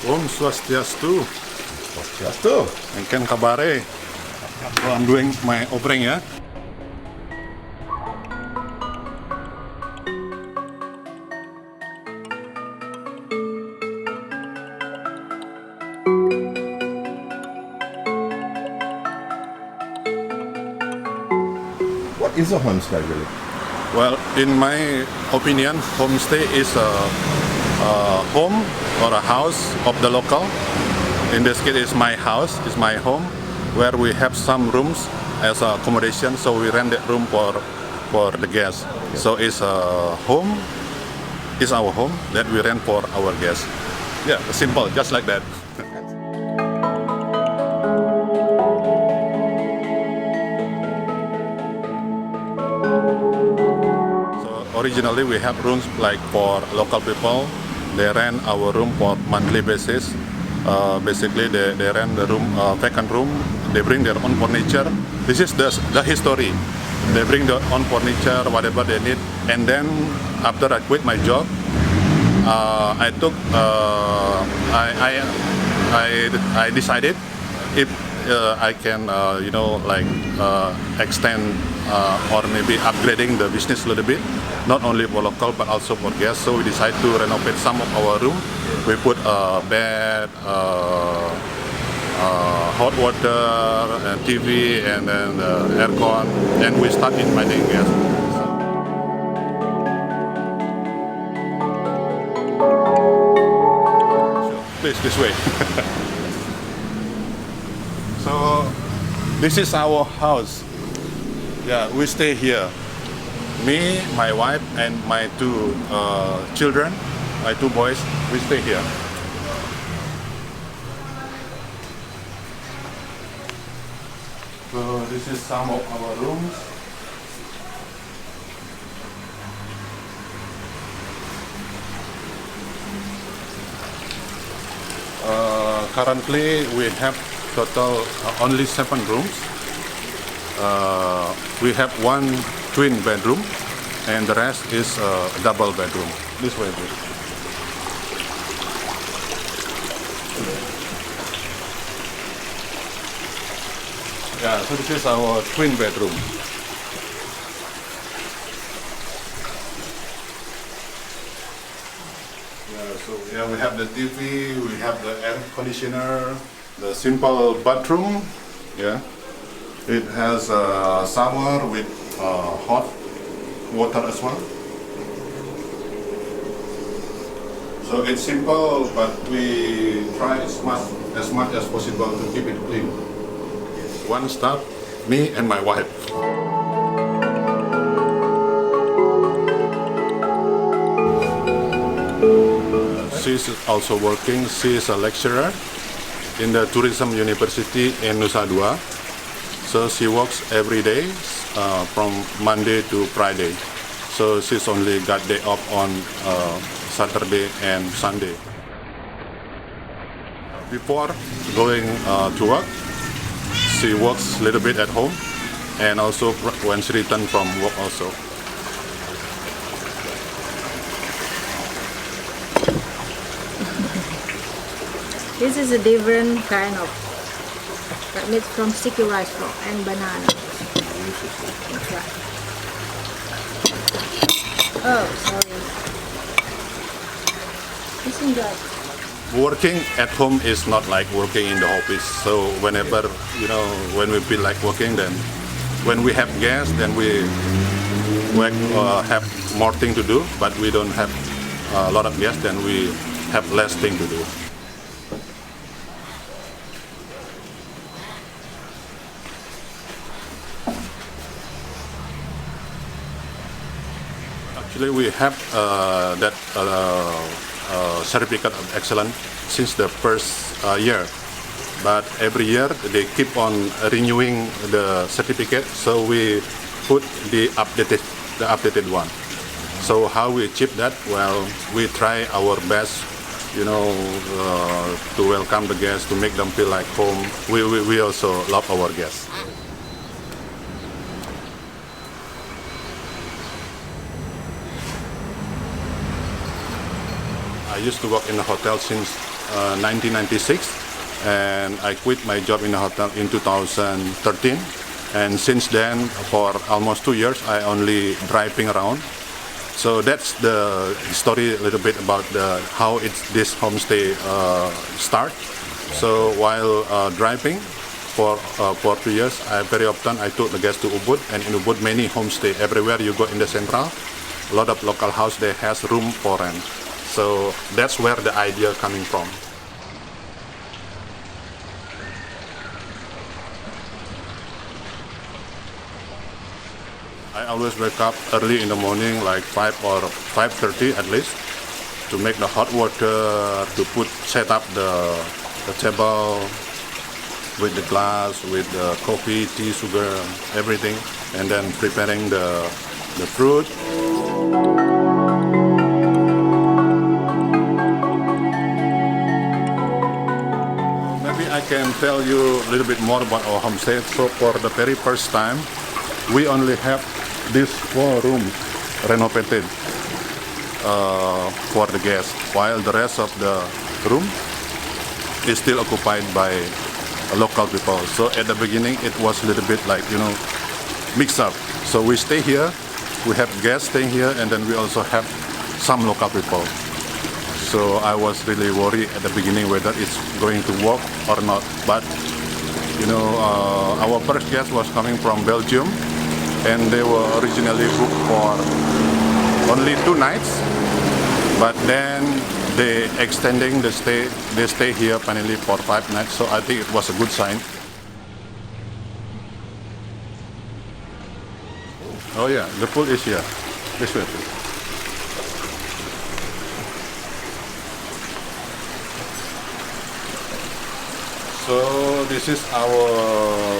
Om Swastiastu. Swastiastu. Engken kabare. So I'm doing my opening ya. What is a homestay really? Well, in my opinion, homestay is a home or a house of the local. In this case, it's my house, it's my home, where we have some rooms as accommodation. So we rent that room for the guests. So it's a home, it's our home that we rent for our guests. Yeah, simple, just like that. Originally, we have rooms like for local people. They rent our room for monthly basis. Basically, they rent the room, vacant room. They bring their own furniture. This is the history. They bring their own furniture, whatever they need. And then after I quit my job, I decided if I can, extend or maybe upgrading the business a little bit, not only for local but also for guests. So we decided to renovate some of our room. We put a bed, hot water, and TV, and then aircon, and we start inviting guests. Please, this way. So this is our house. Yeah, we stay here. Me, my wife, and my two children, my two boys, we stay here. So this is some of our rooms. Currently, we have total only 7 rooms. We have 1 twin bedroom, and the rest is a double bedroom. This way, please. Yeah, so this is our twin bedroom. Yeah, we have the TV, we have the air conditioner, the simple bathroom. Yeah, it has a shower with hot water as well. So it's simple, but we try as much as possible to keep it clean. One staff, me and my wife. She's also working. She is a lecturer in the Tourism University in Nusa Dua. So she works every day from Monday to Friday. So she's only got day off on Saturday and Sunday. Before going to work, she works a little bit at home, and also when she returns from work also. This is a different kind of, but made from sticky rice flour and banana. Oh, sorry. Isn't that? Working at home is not like working in the office. So whenever, when we feel like working, then when we have guests, then we have more thing to do. But we don't have a lot of guests, then we have less thing to do. Actually, we have that certificate of excellence since the first year, but every year they keep on renewing the certificate, so we put the updated one. So how we achieve that? Well, we try our best, to welcome the guests, to make them feel like home. We also love our guests. I used to work in a hotel since 1996, and I quit my job in the hotel in 2013. And since then, for almost 2 years, I only driving around. So that's the story a little bit about how this homestay start. So while driving for 2 years, very often I took the guests to Ubud, and in Ubud many homestay. Everywhere you go in the central, a lot of local house they has room for rent. So that's where the idea coming from. I always wake up early in the morning, like 5 or 5:30 at least, to make the hot water, to set up the table with the glass, with the coffee, tea, sugar, everything, and then preparing the fruit. Maybe I can tell you a little bit more about our homestay. So for the very first time, we only have these 4 rooms renovated for the guests, while the rest of the room is still occupied by local people. So at the beginning it was a little bit like, mixed up. So we stay here, we have guests staying here, and then we also have some local people. So I was really worried at the beginning whether it's going to work or not. But our first guest was coming from Belgium, and they were originally booked for only 2 nights, but then they extending the stay. They stay here finally for 5 nights. So I think it was a good sign. Oh yeah, the pool is here. This way, please. So this is our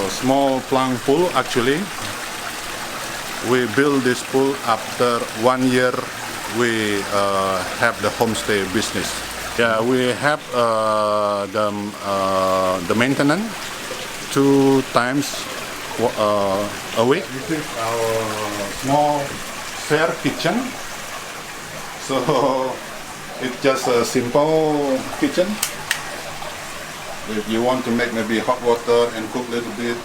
small plunk pool. Actually, we built this pool after 1 year we have the homestay business. Yeah, we have the maintenance 2 times a week. This is our small spare kitchen. So it's just a simple kitchen. If you want to make maybe hot water and cook a little bit,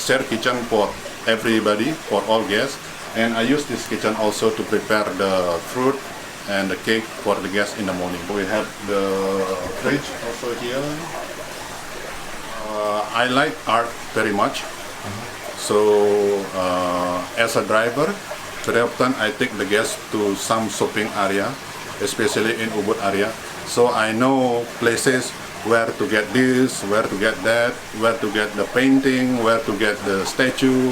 share kitchen for everybody, for all guests. And I use this kitchen also to prepare the fruit and the cake for the guests in the morning. We have the fridge also here. I like art very much. So as a driver, very often I take the guests to some shopping area, especially in Ubud area. So I know places where to get this, where to get that, where to get the painting, where to get the statue,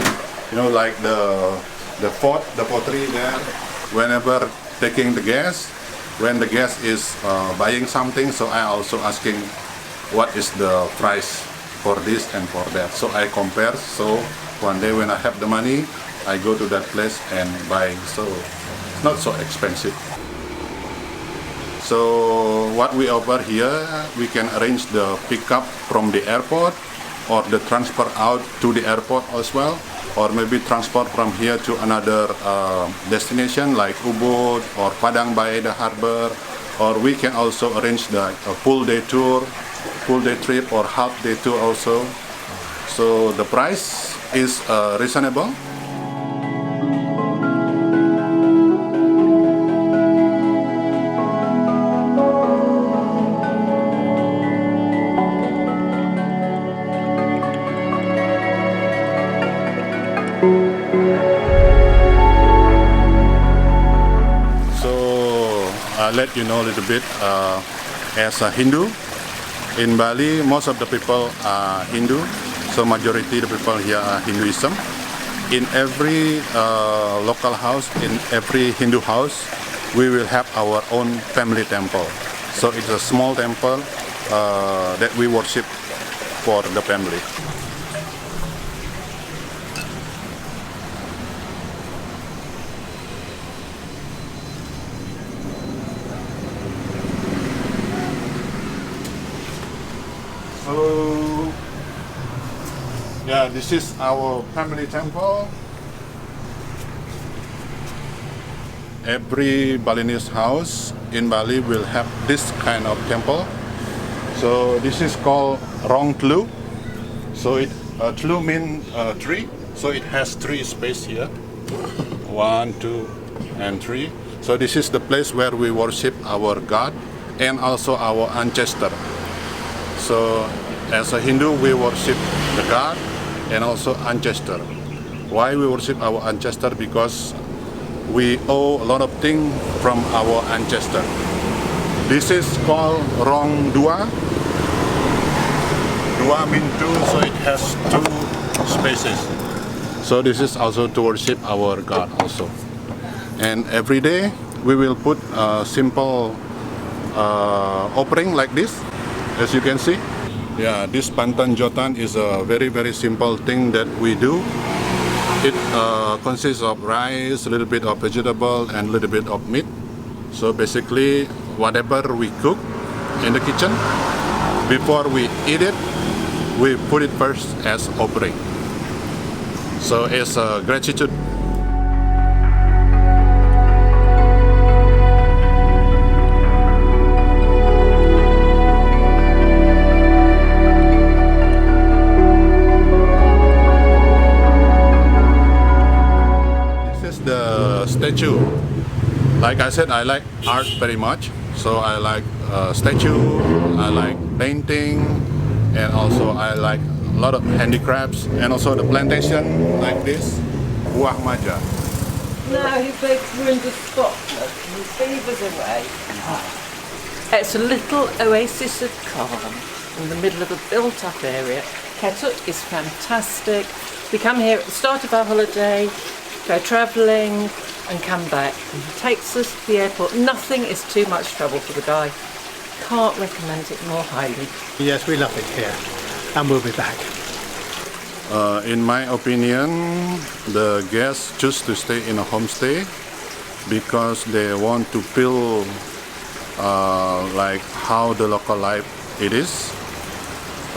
like the pottery there. Whenever taking the guest, when the guest is buying something, so I also asking what is the price for this and for that. So I compare. So one day when I have the money, I go to that place and buy. So it's not so expensive. So what we offer here, we can arrange the pickup from the airport, or the transfer out to the airport as well, or maybe transport from here to another destination like Ubud or Padang by the harbor, or we can also arrange a full day tour, full day trip, or half day tour also. So the price is reasonable. I'll let you know a little bit. As a Hindu, in Bali, most of the people are Hindu, so majority of the people here are Hinduism. In every local house, in every Hindu house, we will have our own family temple. So it's a small temple that we worship for the family. So, yeah, this is our family temple. every Balinese house in Bali will have this kind of temple. So this is called Rong Tlu. So it Tlu means tree. So it has three space here. 1, 2, and 3. So this is the place where we worship our God and also our ancestor. So as a Hindu, we worship the God and also ancestor. Why we worship our ancestor? Because we owe a lot of things from our ancestor. This is called Rong Dua. Dua means two, so it has two spaces. So this is also to worship our God also. And every day we will put a simple offering like this, as you can see. Yeah, this pantan jotan is a very simple thing that we do. It consists of rice, a little bit of vegetable, and a little bit of meat. So basically, whatever we cook in the kitchen, before we eat it, we put it first as offering. So as a gratitude. The statue. Like I said, I like art very much. So I like statue, I like painting, and also I like a lot of handicrafts, and also the plantation like this, buah maja. Now we're in the spot, look, and the beavers away. It's a little oasis of calm in the middle of a built-up area. Ketuk is fantastic. We come here at the start of our holiday, go travelling and come back. He takes us to the airport. Nothing is too much trouble for the guy. Can't recommend it more highly. Yes, we love it here and we'll be back. In my opinion, the guests choose to stay in a homestay because they want to feel like how the local life it is.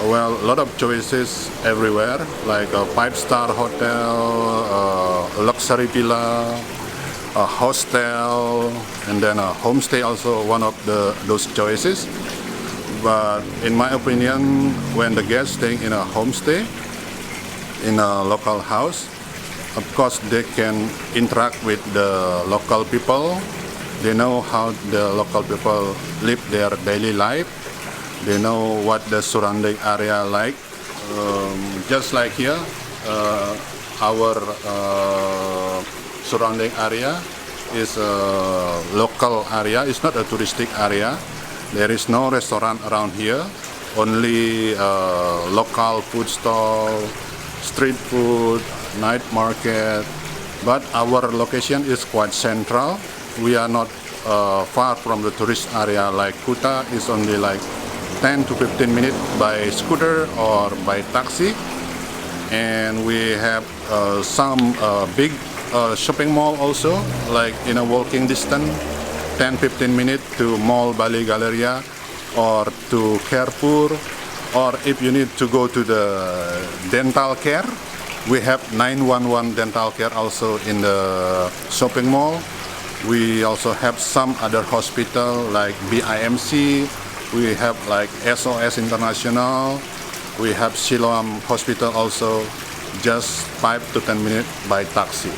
Well, a lot of choices everywhere, like a 5-star hotel, a luxury villa, a hostel, and then a homestay also one of those choices. But in my opinion, when the guests staying in a homestay, in a local house, of course they can interact with the local people. They know how the local people live their daily life. They know what the surrounding area like. Just like here, our surrounding area is a local area. It's not a touristic area. There is no restaurant around here. Only local food stall, street food, night market. But our location is quite central. We are not far from the tourist area. Like Kuta is only like 10 to 15 minutes by scooter or by taxi, and we have some big shopping mall also, like in a walking distance, 10-15 minutes to Mall Bali Galleria or to Carrefour, or if you need to go to the dental care, we have 911 dental care also in the shopping mall. We also have some other hospital like BIMC. We have like SOS International. We have Siloam Hospital also, just 5 to 10 minutes by taxi.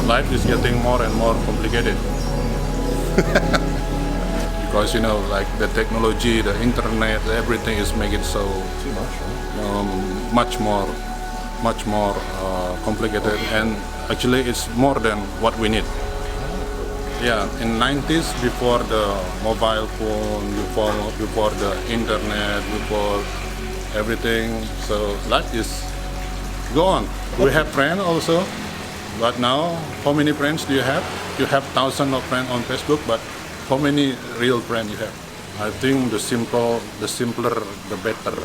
life is getting more and more complicated. Because you know, like the technology, the internet, everything is making so Too much, right? much more complicated, and actually it's more than what we need. Yeah, in 90s, before the mobile phone, before the internet, before everything, so life is go on. We have friends also, but now how many friends do you have? You have thousands of friends on Facebook, but how many real friends you have? I think the simpler, the better.